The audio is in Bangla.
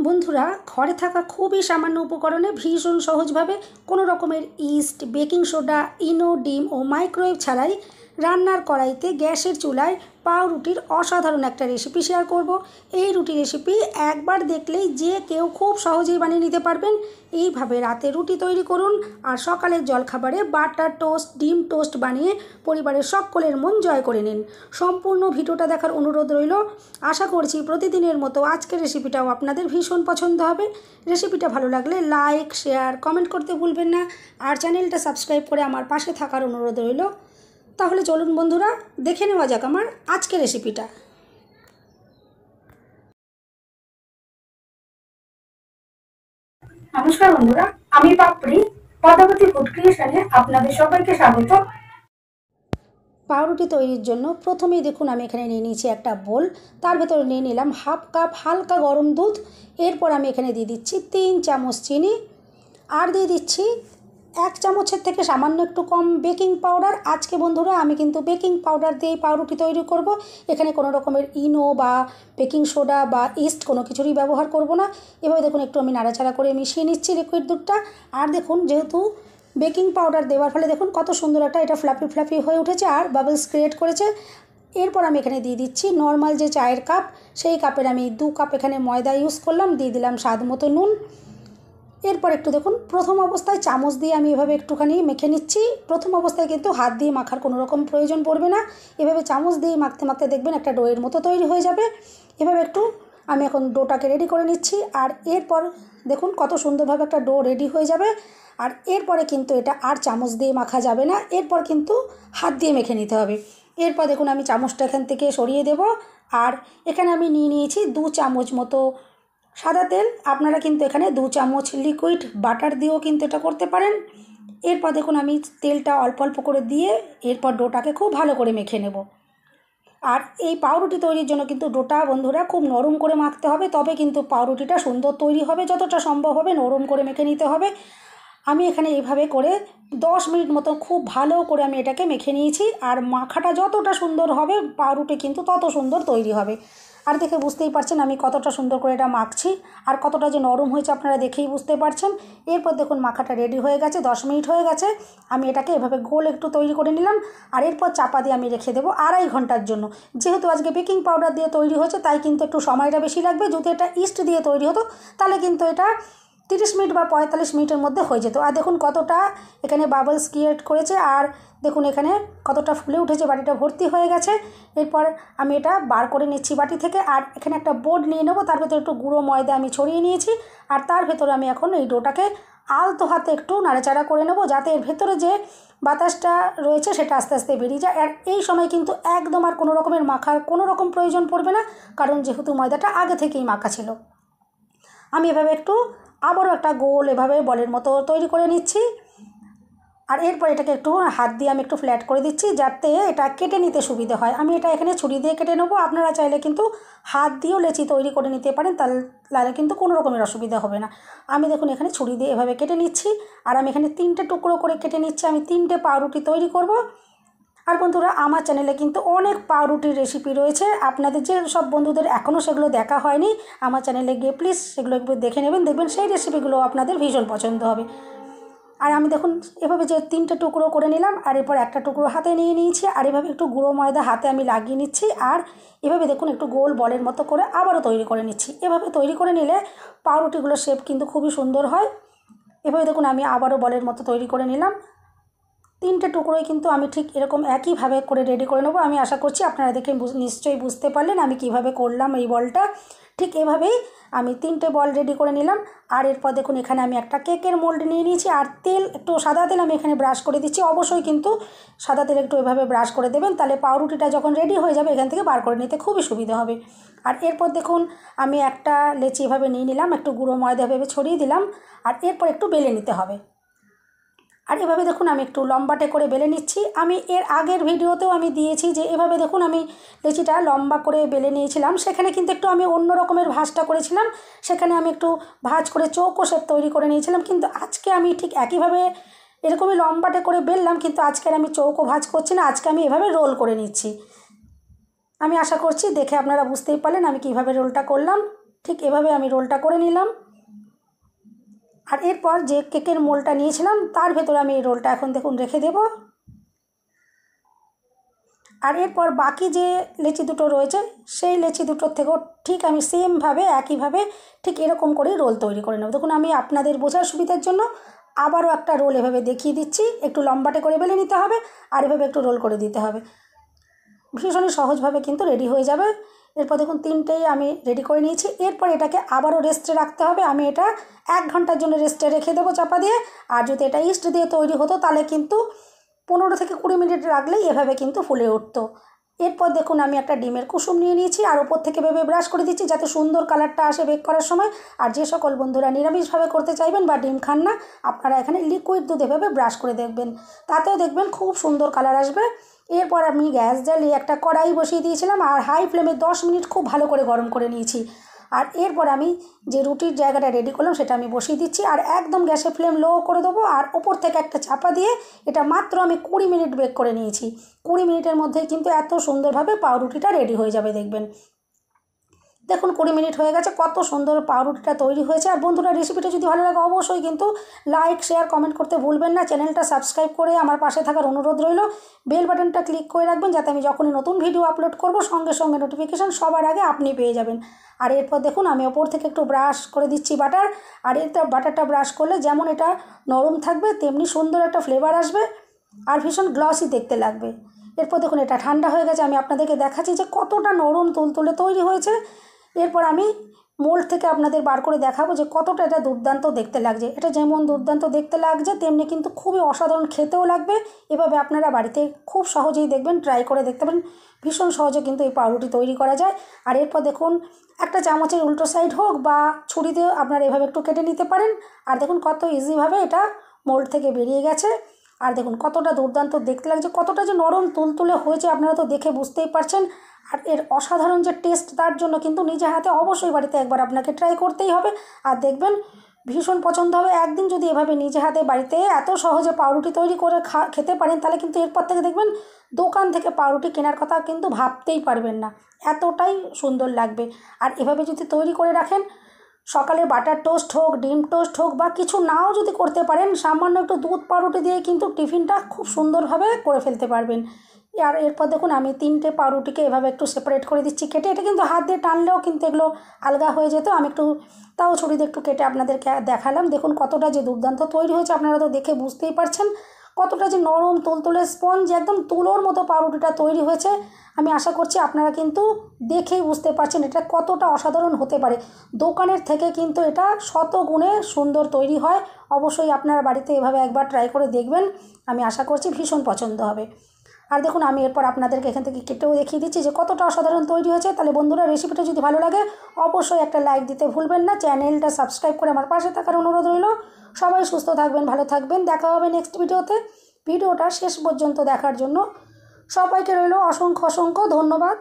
বন্ধুরা, ঘরে থাকা খুবই সামান্য উপকরণে ভীষণ সহজভাবে কোনো রকমের ইস্ট, বেকিং সোডা, ইনো, ডিম ও মাইক্রোওয়েভ ছাড়াই রান্নার কড়াইতে গ্যাসের চুলায় পাউরুটির অসাধারণ একটা রেসিপি শেয়ার করব। এই রুটি রেসিপি একবার দেখলেই যে কেউ খুব সহজেই বানিয়ে নিতে পারবেন। এইভাবে রাতে রুটি তৈরি করুন আর সকালের জলখাবারে বাটার টোস্ট, ডিম টোস্ট বানিয়ে পরিবারের সকলের মন জয় করে নিন। সম্পূর্ণ ভিডিওটা দেখার অনুরোধ রইল। আশা করছি প্রতিদিনের মতো আজকের রেসিপিটাও আপনাদের ভীষণ পছন্দ হবে। রেসিপিটা ভালো লাগলে লাইক, শেয়ার, কমেন্ট করতে ভুলবেন না আর চ্যানেলটা সাবস্ক্রাইব করে আমার পাশে থাকার অনুরোধ রইল। তাহলে চলুন বন্ধুরা, দেখে নেওয়া যাক আমার আজকের রেসিপিটা। নমস্কার বন্ধুরা, আমি পাপড়ি পদ্মাবতী ফুড ক্রিয়েশনে আপনাদের সবাইকে স্বাগত। পাউরুটি তৈরির জন্য প্রথমেই দেখুন আমি এখানে নিয়ে নিয়েছি একটা বোল। তার ভেতরে নিয়ে নিলাম হাফ কাপ হালকা গরম দুধ। এরপর আমি এখানে দিয়ে দিচ্ছি 3 চামচ চিনি আর দিয়ে দিচ্ছি 1 চামচের থেকে সামান্য একটু কম বেকিং পাউডার। আজকে বন্ধুরা আমি কিন্তু বেকিং পাউডার দিয়েই পাউরুটি তৈরি করব। এখানে কোনো রকমের ইনো বা বেকিং সোডা বা ইস্ট কোনো কিছুরই ব্যবহার করব না। এভাবে দেখুন একটু আমি নাড়াচাড়া করে মিশিয়ে নিচ্ছি লিকুইড দুধটা। আর দেখুন, যেহেতু বেকিং পাউডার দেওয়ার ফলে দেখুন কত সুন্দর একটা এটা ফ্লাফি ফ্লাফি হয়ে উঠেছে আর বাবলস ক্রিয়েট করেছে। এরপর আমি এখানে দিয়ে দিচ্ছি নর্মাল যে চায়ের কাপ, সেই কাপের আমি 2 কাপ এখানে ময়দা ইউজ করলাম। দিয়ে দিলাম স্বাদ মতো নুন। এরপর একটু দেখুন, প্রথম অবস্থায় চামচ দিয়ে আমি এভাবে একটুখানি মেখে নিচ্ছি। প্রথম অবস্থায় কিন্তু হাত দিয়ে মাখার কোনো রকম প্রয়োজন পড়বে না। এভাবে চামচ দিয়ে মাখতে মাখতে দেখবেন একটা ডোয়ের মতো তৈরি হয়ে যাবে। এভাবে একটু আমি এখন ডোটাকে রেডি করে নিচ্ছি। আর এরপর দেখুন কত সুন্দরভাবে একটা ডো রেডি হয়ে যাবে। আর এরপরে কিন্তু এটা আর চামচ দিয়ে মাখা যাবে না, এরপর কিন্তু হাত দিয়ে মেখে নিতে হবে। এরপর দেখুন আমি চামচটা এখান থেকে সরিয়ে দেব। আর এখানে আমি নিয়ে নিয়েছি 2 চামচ মতো সাদা তেল। আপনারা কিন্তু এখানে 2 চামচ লিকুইড বাটার দিয়েও কিন্তু এটা করতে পারেন। এরপর দেখুন আমি তেলটা অল্প অল্প করে দিয়ে এরপর ডোটাকে খুব ভালো করে মেখে নেব। আর এই পাউরুটি তৈরির জন্য কিন্তু ডোটা বন্ধুরা খুব নরম করে মাখতে হবে, তবে কিন্তু পাউরুটিটা সুন্দর তৈরি হবে। যতটা সম্ভব হবে নরম করে মেখে নিতে হবে। আমি এখানে এইভাবে করে 10 মিনিট মতো খুব ভালো করে আমি এটাকে মেখে নিয়েছি। আর মাখাটা যতটা সুন্দর হবে পাউরুটি কিন্তু তত সুন্দর তৈরি হবে। আর দেখে বুঝতেই পারছেন আমি কতটা সুন্দর করে এটা মাখছি আর কতটা যে নরম হয়েছে আপনারা দেখেই বুঝতে পারছেন। এরপর দেখুন মাখাটা রেডি হয়ে গেছে, 10 মিনিট হয়ে গেছে। আমি এটাকে এভাবে গোল একটু তৈরি করে নিলাম। আর এরপর চাপা দিয়ে আমি রেখে দেবো 2.5 ঘন্টার জন্য। যেহেতু আজকে বেকিং পাউডার দিয়ে তৈরি হয়েছে তাই কিন্তু একটু সময়টা বেশি লাগবে। যদি এটা ইস্ট দিয়ে তৈরি হতো তাহলে কিন্তু এটা 30 মিনিট বা 45 মিনিটের মধ্যে হয়ে যেত। আর দেখুন কতটা এখানে বাবলস ক্রিয়েট করেছে আর দেখুন এখানে কতটা ফুলে উঠেছে, বাটিটা ভর্তি হয়ে গেছে। এরপর আমি এটা বার করে নিচ্ছি বাটি থেকে। আর এখানে একটা বোর্ড নিয়ে নেব, তার ভেতরে একটু গুঁড়ো ময়দা আমি ছড়িয়ে নিয়েছি। আর তার ভেতরে আমি এখন এই ডোটাকে আলতো হাতে একটু নাড়াচাড়া করে নেব, যাতে এর ভেতরে যে বাতাসটা রয়েছে সেটা আস্তে আস্তে বেরিয়ে যায়। আর এই সময় কিন্তু একদম আর কোনো রকমের মাখার কোনো রকম প্রয়োজন পড়বে না, কারণ যেহেতু ময়দাটা আগে থেকেই মাখা ছিল। আমি এভাবে একটু আবারও একটা গোল এভাবে বলের মতো তৈরি করে নিচ্ছি। আর এরপর এটাকে একটু হাত দিয়ে আমি একটু ফ্ল্যাট করে দিচ্ছি, যাতে এটা কেটে নিতে সুবিধা হয়। আমি এটা এখানে ছুরি দিয়ে কেটে নেবো। আপনারা চাইলে কিন্তু হাত দিয়েও লেচি তৈরি করে নিতে পারেন, তাহলে কিন্তু কোনো রকমের অসুবিধা হবে না। আমি দেখুন এখানে ছুরি দিয়ে এভাবে কেটে নিচ্ছি। আর আমি এখানে 3টে টুকরো করে কেটে নিচ্ছি। আমি 3টে পাউরুটি তৈরি করব। আর বন্ধুরা, আমার চ্যানেলে কিন্তু অনেক পাউরুটির রেসিপি রয়েছে। আপনাদের যে সব বন্ধুদের এখনও সেগুলো দেখা হয়নি, আমার চ্যানেলে গিয়ে প্লিজ সেগুলো একটু দেখে নেবেন। দেখবেন সেই রেসিপিগুলো আপনাদের ভীষণ পছন্দ হবে। আর আমি দেখুন এভাবে যে 3টে টুকরো করে নিলাম। আর এরপর একটা টুকরো হাতে নিয়ে নিয়েছি। আর এভাবে একটু গুঁড়ো ময়দা হাতে আমি লাগিয়ে নিচ্ছি। আর এভাবে দেখুন একটু গোল বলের মতো করে আবারও তৈরি করে নিচ্ছি। এভাবে তৈরি করে নিলে পাউরুটিগুলোর শেপ কিন্তু খুবই সুন্দর হয়। এভাবে দেখুন আমি আবারও বলের মতো তৈরি করে নিলাম। 3টে টুকরোই কিন্তু আমি ঠিক এরকম একইভাবে করে রেডি করে নেবো। আমি আশা করছি আপনারা দেখে নিশ্চয়ই বুঝতে পারলেন আমি কিভাবে করলাম এই বলটা। ঠিক এভাবেই আমি 3টে বল রেডি করে নিলাম। আর এরপর দেখুন এখানে আমি একটা কেকের মোল্ড নিয়ে নিয়েছি। আর তেল, একটু সাদা তেল আমি এখানে ব্রাশ করে দিচ্ছি। অবশ্যই কিন্তু সাদা তেল একটু এভাবে ব্রাশ করে দেবেন, তাহলে পাউরুটিটা যখন রেডি হয়ে যাবে এখান থেকে বার করে নিতে খুবই সুবিধা হবে। আর এরপর দেখুন আমি একটা লেচি এভাবে নিয়ে নিলাম, একটু গুঁড়ো ময়দা এভাবে ছড়িয়ে দিলাম। আর এরপর একটু বেলে নিতে হবে। আর এভাবে দেখুন আমি একটু লম্বাটে করে বেলে নিচ্ছি। আমি এর আগের ভিডিওতেও আমি দিয়েছি যে এভাবে দেখুন আমি লেচিটা লম্বা করে বেলে নিয়েছিলাম। সেখানে কিন্তু একটু আমি অন্য রকমের ভাঁজটা করেছিলাম। সেখানে আমি একটু ভাঁজ করে চৌকো শেপ তৈরি করে নিয়েছিলাম। কিন্তু আজকে আমি ঠিক একইভাবে এরকমই লম্বাটে করে বেললাম, কিন্তু আজকে আমি চৌকো ভাঁজ করছি না, আজকে আমি এভাবে রোল করে নিচ্ছি। আমি আশা করছি দেখে আপনারা বুঝতেই পারলেন আমি কীভাবে রোলটা করলাম। ঠিক এভাবে আমি রোলটা করে নিলাম। আর এরপর যে কেকের মোলটা নিয়েছিলাম তার ভেতরে আমি এই রোলটা এখন দেখুন রেখে দেব। আর এরপর বাকি যে লেচি দুটো রয়েছে সেই লেচি দুটোর থেকেও ঠিক আমি সেমভাবে একইভাবে ঠিক এরকম করেই রোল তৈরি করে নেব। দেখুন আমি আপনাদের বোঝার সুবিধার জন্য আবারও একটা রোল এভাবে দেখিয়ে দিচ্ছি। একটু লম্বাটে করে বেলে নিতে হবে আর এভাবে একটু রোল করে দিতে হবে। ভীষণই সহজভাবে কিন্তু রেডি হয়ে যাবে। এরপর দেখুন তিনটেই আমি রেডি করে নিয়েছি। এরপর এটাকে আবারও রেস্টে রাখতে হবে। আমি এটা 1 ঘন্টার জন্য রেস্টে রেখে দেবো চাপা দিয়ে। আর যদি এটা ইস্ট দিয়ে তৈরি হতো তাহলে কিন্তু 15 থেকে 20 মিনিট রাখলেই এভাবে কিন্তু ফুলে উঠতো। এরপর দেখুন আমি একটা ডিমের কুসুম নিয়ে নিয়েছি আর ওপর থেকে ভেবে ব্রাশ করে দিচ্ছি যাতে সুন্দর কালারটা আসে বেক করার সময়। আর যে সকল বন্ধুরা নিরামিষভাবে করতে চাইবেন বা ডিম খান না, আপনারা এখানে লিকুইড দুধ এভাবে ব্রাশ করে দেখবেন, তাতেও দেখবেন খুব সুন্দর কালার আসবে। এরপর আমি গ্যাস জ্বালিয়ে একটা কড়াই বসিয়ে দিয়েছিলাম আর হাই ফ্লেমে 10 মিনিট খুব ভালো করে গরম করে নিয়েছি। আর এরপর আমি যে রুটির জায়গাটা রেডি করলাম সেটা আমি বসিয়ে দিচ্ছি আর একদম গ্যাসের ফ্লেম লো করে দেবো। আর ওপর থেকে একটা চাপা দিয়ে এটা মাত্র আমি 20 মিনিট বেক করে নিয়েছি। 20 মিনিটের মধ্যেই কিন্তু এত সুন্দরভাবে পাউরুটিটা রেডি হয়ে যাবে দেখবেন। দেখুন 20 মিনিট হয়ে গেছে, কত সুন্দর পাউরুটিটা তৈরি হয়েছে। আর বন্ধুরা রেসিপিটা যদি ভালো লাগে অবশ্যই কিন্তু লাইক শেয়ার কমেন্ট করতে ভুলবেন না। চ্যানেলটা সাবস্ক্রাইব করে আমার পাশে থাকার অনুরোধ রইল। বেল বাটনটা ক্লিক করে রাখবেন যাতে আমি যখনই নতুন ভিডিও আপলোড করব সঙ্গে সঙ্গে নোটিফিকেশান সবার আগে আপনি পেয়ে যাবেন। আর এরপর দেখুন আমি ওপর থেকে একটু ব্রাশ করে দিচ্ছি বাটার। আর এটা বাটারটা ব্রাশ করলে যেমন এটা নরম থাকবে তেমনি সুন্দর একটা ফ্লেভার আসবে আর ভীষণ গ্লসি দেখতে লাগবে। এরপর দেখুন এটা ঠান্ডা হয়ে গেছে, আমি আপনাদেরকে দেখাচ্ছি যে কতটা নরম তুলতুলে তৈরি হয়েছে। এরপর আমি মোল্ড থেকে আপনাদের বার করে দেখাবো যে কতটা এটা দুর্দান্ত দেখতে লাগছে। এটা যেমন দুর্দান্ত দেখতে লাগছে তেমনি কিন্তু খুবই অসাধারণ খেতেও লাগবে। এভাবে আপনারা বাড়িতে খুব সহজেই দেখবেন, ট্রাই করে দেখতে পারেন। ভীষণ সহজে কিন্তু এই পাউরুটি তৈরি করা যায়। আর এরপর দেখুন একটা চামচের উল্টো সাইড হোক বা ছুরি দিয়ে আপনারা এভাবে একটু কেটে নিতে পারেন। আর দেখুন কত ইজিভাবে এটা মোল্ড থেকে বেরিয়ে গেছে। আর দেখুন কতটা দুর্দান্ত দেখতে লাগছে, কতটা যে নরম তুলতুলে হয়েছে আপনারা তো দেখে বুঝতেই পারছেন। আর এর অসাধারণ যে টেস্ট তার জন্য কিন্তু নিজে হাতে অবশ্যই বাড়িতে একবার আপনাকে ট্রাই করতেই হবে। আর দেখবেন ভীষণ পছন্দ হবে। একদিন যদি এভাবে নিজে হাতে বাড়িতে এত সহজে পাউরুটি তৈরি করে খেতে পারেন তাহলে কিন্তু এরপর থেকে দেখবেন দোকান থেকে পাউরুটি কেনার কথা কিন্তু ভাবতেই পারবেন না, এতটাই সুন্দর লাগবে। আর এভাবে যদি তৈরি করে রাখেন, সকালে বাটার টোস্ট হোক, ডিম টোস্ট হোক বা কিছু নাও যদি করতে পারেন, সামান্য একটু দুধ পাউরুটি দিয়ে কিন্তু টিফিনটা খুব সুন্দরভাবে করে ফেলতে পারবেন। আর এরপর দেখুন আমি 3টে পাউরুটিকে এভাবে একটু সেপারেট করে দিচ্ছি কেটে। এটা কিন্তু হাত দিয়ে টানলেও কিন্তু এগুলো আলগা হয়ে যেত, আমি একটু তাও ছুরি দিয়ে একটু কেটে আপনাদেরকে দেখালাম। দেখুন কতটা যে দুর্দান্ত তৈরি হয়েছে, আপনারা তো দেখে বুঝতেই পারছেন কতটা যে নরম তুলতুলে স্পঞ্জ একদম তুলোর মতো পাউরুটিটা তৈরি হয়েছে। আমি আশা করছি আপনারা কিন্তু দেখেই বুঝতে পারছেন এটা কতটা অসাধারণ হতে পারে। দোকানের থেকে কিন্তু এটা শত গুণে সুন্দর তৈরি হয়। অবশ্যই আপনারা বাড়িতে এভাবে একবার ট্রাই করে দেখবেন, আমি আশা করছি ভীষণ পছন্দ হবে। আর দেখুন আমি এরপর আপনাদেরকে এখান থেকে কেটেও দেখিয়ে দিচ্ছি যে কতটা অসাধারণ তৈরি হয়েছে। তাহলে বন্ধুরা রেসিপিটা যদি ভালো লাগে অবশ্যই একটা লাইক দিতে ভুলবেন না। চ্যানেলটা সাবস্ক্রাইব করে আমার পাশে থাকার অনুরোধ রইল। সবাই সুস্থ থাকবেন, ভালো থাকবেন, দেখা হবে নেক্সট ভিডিওতে। ভিডিওটা শেষ পর্যন্ত দেখার জন্য সবাইকে রইল অসংখ্য অসংখ্য ধন্যবাদ।